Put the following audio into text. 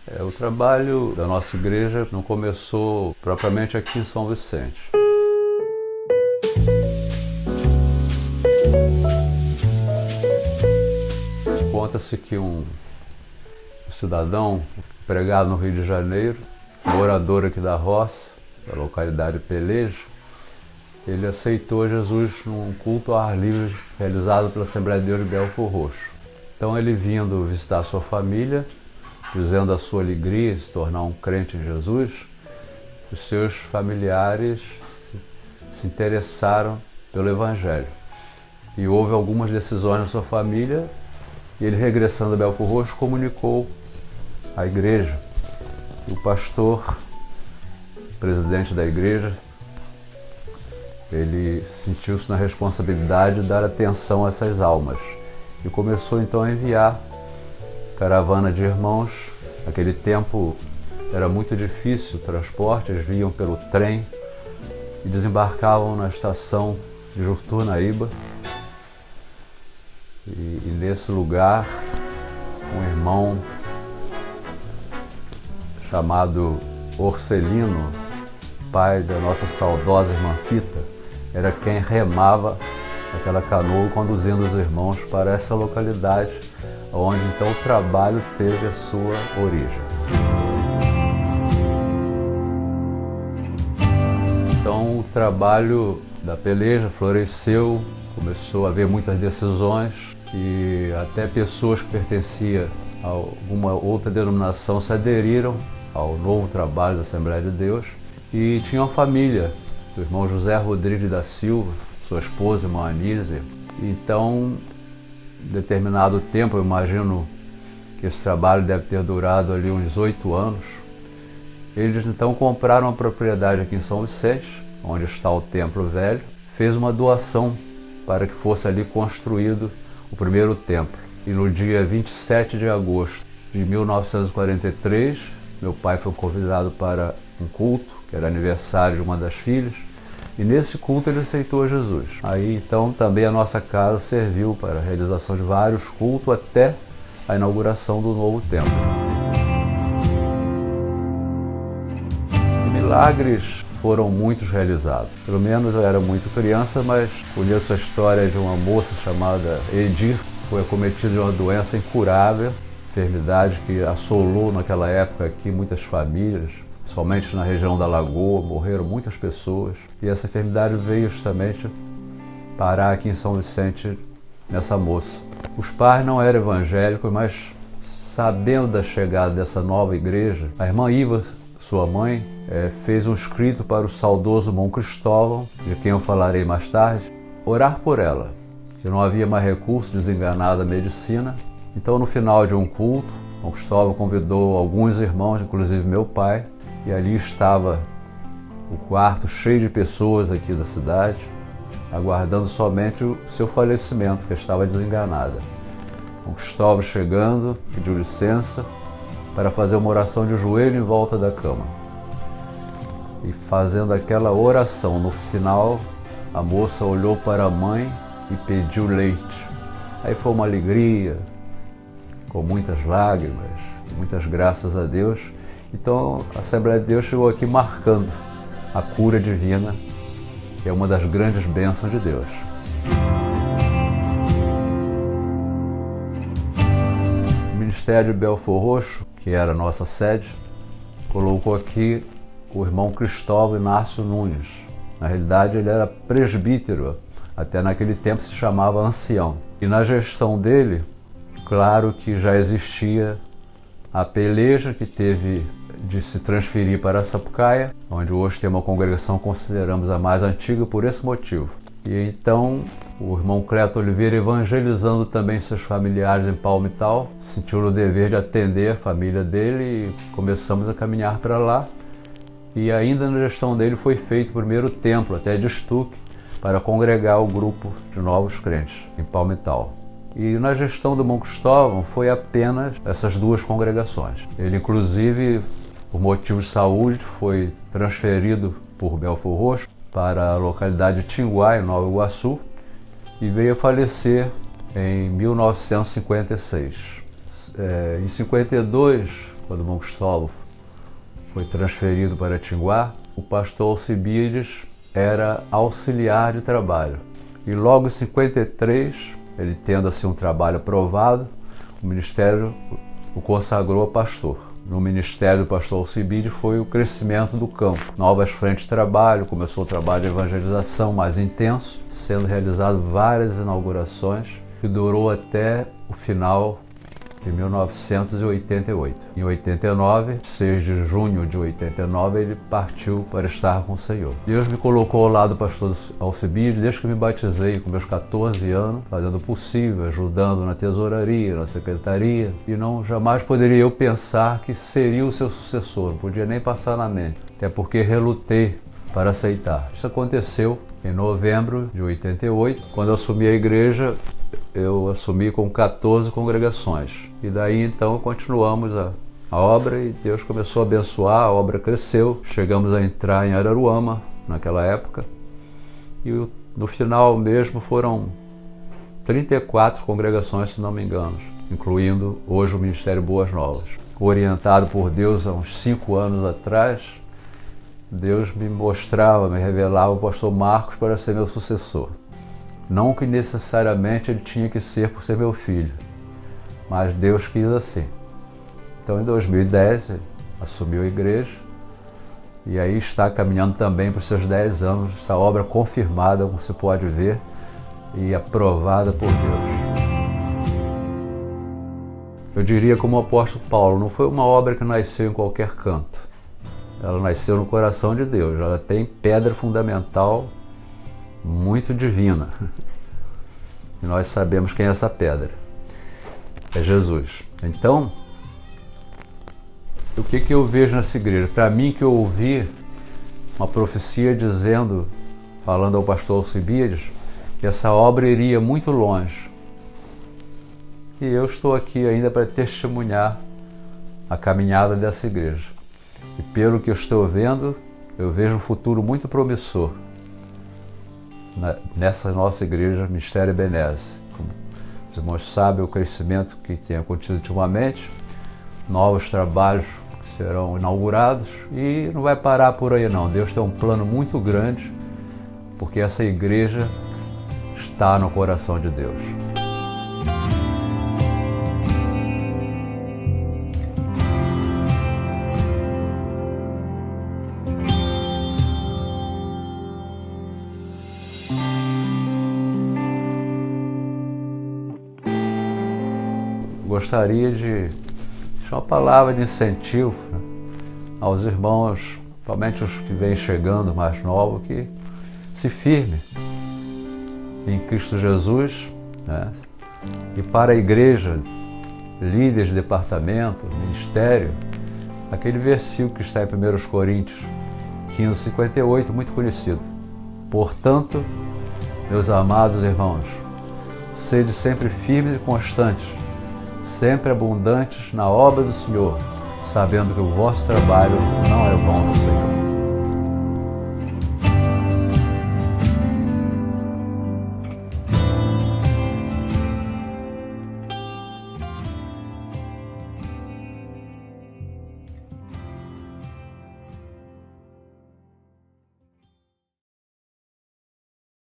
O trabalho da nossa igreja não começou propriamente aqui em São Vicente. Conta-se que um cidadão empregado no Rio de Janeiro, morador aqui da roça, da localidade de Peleja, ele aceitou Jesus num culto ao ar livre realizado pela Assembleia de Deus de Belfor Roxo. Então ele vindo visitar sua família, dizendo a sua alegria de se tornar um crente em Jesus, os seus familiares se interessaram pelo Evangelho. E houve algumas decisões na sua família, e ele, regressando a Belfor Roxo, comunicou à igreja. E o pastor, presidente da igreja, ele sentiu-se na responsabilidade de dar atenção a essas almas. E começou então a enviar caravana de irmãos. Naquele tempo era muito difícil o transporte, eles vinham pelo trem e desembarcavam na estação de Jurtunaíba. E nesse lugar, um irmão chamado Orcelino, pai da nossa saudosa irmã Fita, era quem remava aquela canoa conduzindo os irmãos para essa localidade, onde então o trabalho teve a sua origem. Então o trabalho da peleja floresceu, começou a haver muitas decisões e até pessoas que pertenciam a alguma outra denominação se aderiram ao novo trabalho da Assembleia de Deus e tinham a família do irmão José Rodrigues da Silva, sua esposa, irmã Anísia. Então, em determinado tempo, eu imagino que esse trabalho deve ter durado ali uns 8 anos, eles então compraram uma propriedade aqui em São Vicente, onde está o Templo Velho, fez uma doação para que fosse ali construído o primeiro templo. E no dia 27 de agosto de 1943, meu pai foi convidado para um culto, que era aniversário de uma das filhas, e nesse culto ele aceitou Jesus. Aí então também a nossa casa serviu para a realização de vários cultos até a inauguração do novo templo. Milagres foram muitos realizados. Pelo menos eu era muito criança, mas conheço a história de uma moça chamada Edir, que foi acometida de uma doença incurável, enfermidade que assolou naquela época aqui muitas famílias, somente na região da Lagoa, morreram muitas pessoas. E essa enfermidade veio justamente parar aqui em São Vicente, nessa moça. Os pais não eram evangélicos, mas sabendo da chegada dessa nova igreja, a irmã Iva, sua mãe, fez um escrito para o saudoso Mão Cristóvão, de quem eu falarei mais tarde, orar por ela, que não havia mais recurso, desenganada a medicina. Então, no final de um culto, Mão Cristóvão convidou alguns irmãos, inclusive meu pai, e ali estava o quarto cheio de pessoas aqui da cidade, aguardando somente o seu falecimento, que estava desenganada. Mão Cristóvão chegando, pediu licença para fazer uma oração de joelho em volta da cama. E fazendo aquela oração, no final, a moça olhou para a mãe e pediu leite. Aí foi uma alegria, com muitas lágrimas, muitas graças a Deus. Então a Assembleia de Deus chegou aqui marcando a cura divina, que é uma das grandes bênçãos de Deus. O Ministério de Belfor Roxo, que era a nossa sede, colocou aqui o irmão Cristóvão Inácio Nunes. Na realidade ele era presbítero, até naquele tempo se chamava ancião. E na gestão dele, claro que já existia a peleja, que teve de se transferir para Sapucaia, onde hoje tem uma congregação que consideramos a mais antiga por esse motivo. E então o irmão Cleto Oliveira, evangelizando também seus familiares em Palmital, sentiu o dever de atender a família dele e começamos a caminhar para lá. E ainda na gestão dele foi feito o primeiro templo, até de estuque, para congregar o grupo de novos crentes em Palmital. E na gestão do Mão Cristóvão foi apenas essas duas congregações. Ele, inclusive, por motivos de saúde, foi transferido por Belfor Roxo para a localidade de Tinguá, em Nova Iguaçu, e veio a falecer em 1956. Em 52, quando Dom Cristóvão foi transferido para Tinguá, o pastor Alcibiades era auxiliar de trabalho. E logo em 53, ele tendo assim um trabalho aprovado, o ministério o consagrou a pastor. No ministério do pastor Alcibiades foi o crescimento do campo, novas frentes de trabalho, começou o trabalho de evangelização mais intenso, sendo realizado várias inaugurações, que durou até o final de 1988. Em 89, 6 de junho de 89, ele partiu para estar com o Senhor. Deus me colocou ao lado do pastor Alcibiades desde que me batizei, com meus 14 anos, fazendo o possível, ajudando na tesouraria, na secretaria, e não jamais poderia eu pensar que seria o seu sucessor, não podia nem passar na mente, até porque relutei para aceitar. Isso aconteceu em novembro de 88, quando eu assumi a igreja. Eu assumi com 14 congregações. E daí então continuamos a obra e Deus começou a abençoar, a obra cresceu. Chegamos a entrar em Araruama naquela época. E no final mesmo foram 34 congregações, se não me engano, incluindo hoje o Ministério Boas Novas. Orientado por Deus há uns 5 anos atrás, Deus me mostrava, me revelava o pastor Marcos para ser meu sucessor. Não que necessariamente ele tinha que ser por ser meu filho, mas Deus quis assim. Então em 2010 ele assumiu a igreja e aí está caminhando também para os seus 10 anos, essa obra confirmada, como você pode ver, e aprovada por Deus. Eu diria como o apóstolo Paulo, não foi uma obra que nasceu em qualquer canto. Ela nasceu no coração de Deus, ela tem pedra fundamental muito divina. E nós sabemos quem é essa pedra. É Jesus. Então, o que eu vejo nessa igreja? Para mim, que eu ouvi uma profecia dizendo, falando ao pastor Alcibiades, que essa obra iria muito longe. E eu estou aqui ainda para testemunhar a caminhada dessa igreja. E pelo que eu estou vendo, eu vejo um futuro muito promissor nessa nossa igreja, Ministério Ebenezer. Como os irmãos sabem, o crescimento que tem acontecido ultimamente, novos trabalhos que serão inaugurados e não vai parar por aí não. Deus tem um plano muito grande, porque essa igreja está no coração de Deus. Gostaria de deixar uma palavra de incentivo, né, aos irmãos, principalmente os que vêm chegando mais novos, que se firmem em Cristo Jesus, né, e para a igreja, líderes de departamento, ministério, aquele versículo que está em 1 Coríntios 15:58, muito conhecido. Portanto, meus amados irmãos, sede sempre firmes e constantes, sempre abundantes na obra do Senhor, sabendo que o vosso trabalho não é vão no Senhor.